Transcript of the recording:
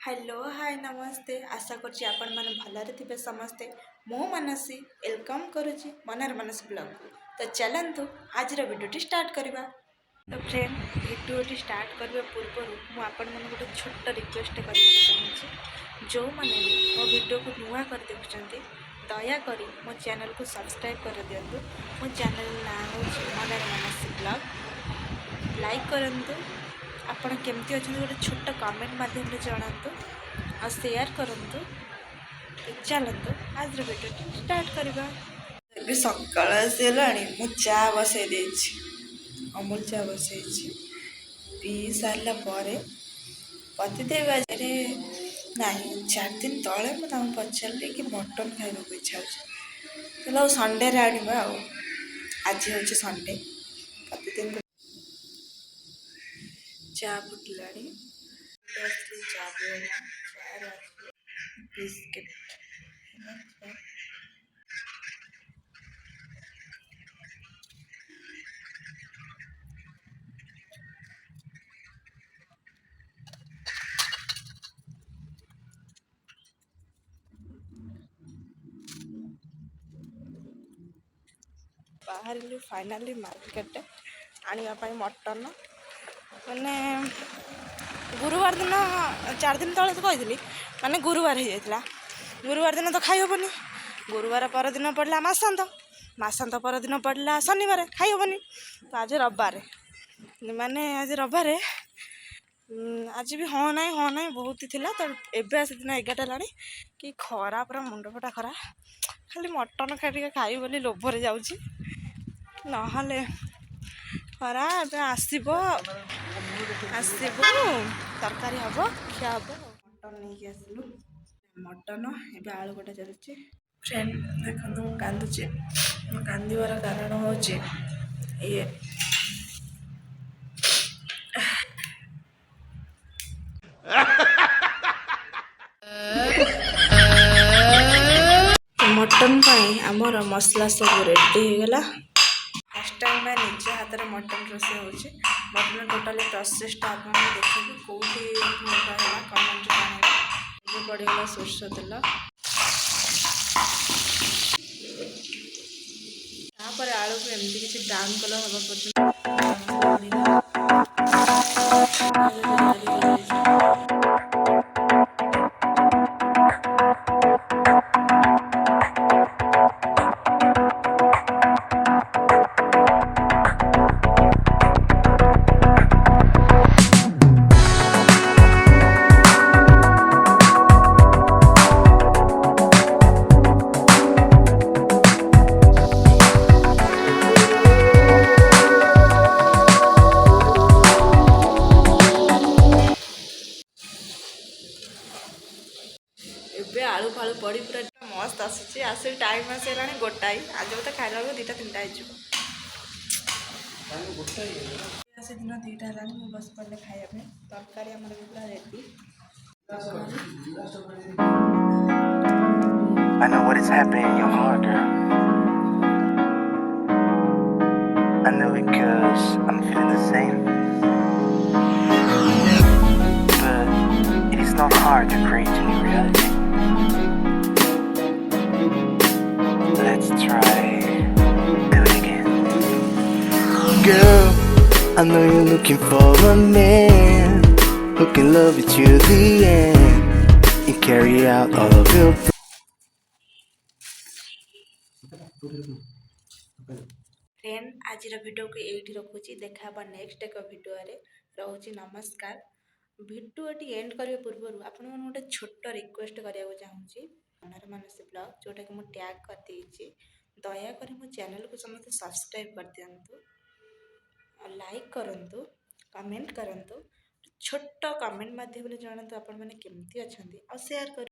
Hello hi नमस्ते आशा करछि आपण माने भलरे थिबे समस्ते मो मानसी वेलकम करुछि मनर मानस ब्लॉग को। तो चलंतु आज वीडियो स्टार्ट करबा। तो फ्रेंड वीडियो स्टार्ट करबा पूर्व मु आपण माने गोटे छोट रिक्वेस्ट करबा चाहूछि जो माने मो वीडियो को नुआ कर देखुछंती दया करी मो चैनल को सब्सक्राइब कर दियंतु। मो चैनल नाम होछि मनर मानस ब्लॉग। लाइक करंतु आपण केमती अच्छे गोटे छोट कमेंट माध्यम जनातु आ शेयर करंतु। चलतु आज वीडियो स्टार्ट करबा। ଏବେ ସକାଳ ଆସିଲାଣି ମୁଁ ଚା ବସାଇ ଦେଇଛି, ଅମୁଲ ଚା ବସାଇଛି। ପିଇ ସାରିଲା ପରେ ପତିଦେବ ଆଜିରେ ନାହିଁ 4 ଦିନ ତଳେ ମୁଁ ତାଙ୍କୁ ପଚାରିଲି କି ମଟନ୍ ଖାଇବାକୁ ଇଚ୍ଛା ହେଉଛି, କହିଲେ ଆଉ ସଣ୍ଡେରେ ଆଣିବା। ଆଉ ଆଜି ହେଉଛି ସଣ୍ଡେ। ପତିଦେବ ଚା ଫୁଟିଲାଣି, ଚା ପିଇବା ବିସ୍କିଟ୍ ବାହାରିଲୁ ଫାଇନାଲି ମାର୍କେଟ ଆଣିବା ପାଇଁ ମଟନ୍। ମାନେ ଗୁରୁବାର ଦିନ 4 ଦିନ ତଳେ ତ କହିଥିଲି, ମାନେ ଗୁରୁବାର ହେଇଯାଇଥିଲା। ଗୁରୁବାର ଦିନ ତ ଖାଇ ହେବନି, ଗୁରୁବାର ପରଦିନ ପଡ଼ିଲା ମାସାନ୍ତ ପରଦିନ ପଡ଼ିଲା ଶନିବାର, ଖାଇ ହେବନି। ତ ଆଜି ରବିବାର, ମାନେ ଆଜି ରବିବାରେ ଆଜି ବି ହଁ ନାହିଁ ବହୁତ ଥିଲା। ତ ଏବେ ଆସିଦିନ 11ଟା ହେଲାଣି, କି ଖରା ପୁରା ମୁଣ୍ଡ ଫଟା ଖରା। ଖାଲି ମଟନ୍ ଟିକେ ଖାଇବି ବୋଲି ଲୋଭରେ ଯାଉଛି, ନହେଲେ ଖରା। ଏବେ ଆସିବ ତରକାରୀ ହେବ, ଖିଆ ହେବ। ମଟନ୍ ନେଇକି ଆସିଲୁ, ମଟନ୍ ଏବେ ଆଳୁ କଟା ଚାଲିଛି। ଫ୍ରେଣ୍ଡ ଦେଖନ୍ତୁ ମୁଁ କାନ୍ଦୁଛି। ମୁଁ କାନ୍ଦିବାର କାରଣ ହେଉଛି ଇଏ मटन ପାଇଁ ଆମର ମସଲା ସବୁ ରେଡ଼ି ହେଇଗଲା। ଫାର୍ଷ୍ଟ ଟାଇମ୍ ପାଇଁ ନିଜ ହାତରେ ମଟନ୍ ରୋଷେଇ ହେଉଛି। ମଟନ୍ ଟୋଟାଲି ପ୍ରୋସେସଟା ଆପଣ ଦେଖିବେ କେଉଁଠି ହେଲା କମେଣ୍ଟରେ ଜାଣିବେ। ଏବେ ପଡ଼ିଗଲା ସୋରିଷ ତେଲ, ତାପରେ ଆଳୁକୁ ଏମିତି କିଛି ବ୍ରାଉନ୍ କଲର୍ ହେବା ପର୍ଯ୍ୟନ୍ତ ଏବେ ଆଳୁ ଫାଳୁ ପଡ଼ି ପୁରା ମସ୍ତ ଆସୁଛି। ଆସିକି ଟାଇମ୍ ଆସିଗଲାଣି ଗୋଟାଏ, ଆଜି ବୋଧେ ଖାଇଲା ବେଳକୁ 2ଟା 3ଟା ହେଇଯିବ। ଆସି ଦିନ 2ଟା ହେଲାଣି, ମୁଁ ବସି ପଡ଼ିଲେ ଖାଇବା ପାଇଁ। ତରକାରୀ ଆମର ବି ପୁରା ready. I know what is happening in your heart, girl. I know it cause I'm feeling the same. But it is not hard to create a new reality. Let's try do it again. Girl, I know you're looking for a man who can love you to the end and carry out all of your friend आज video को यही रखुची। देखा next एक video रोचे। नमस्कार। वीडियोटी and करने पूर्व आपण गोटे छोट रिक्वेस्ट करने चाहूँगी मनर मानस ब्लॉग, जोटा कि मुझे टैग कर देइछि। दयाकोरी मो चैनल को समस्त सब्सक्राइब कर दियंतु, लाइक करंतु, कमेंट करंतु। छोट कमेंट माध्यम जनातु आपण मैंने केमती अच्छा, और शेयर कर।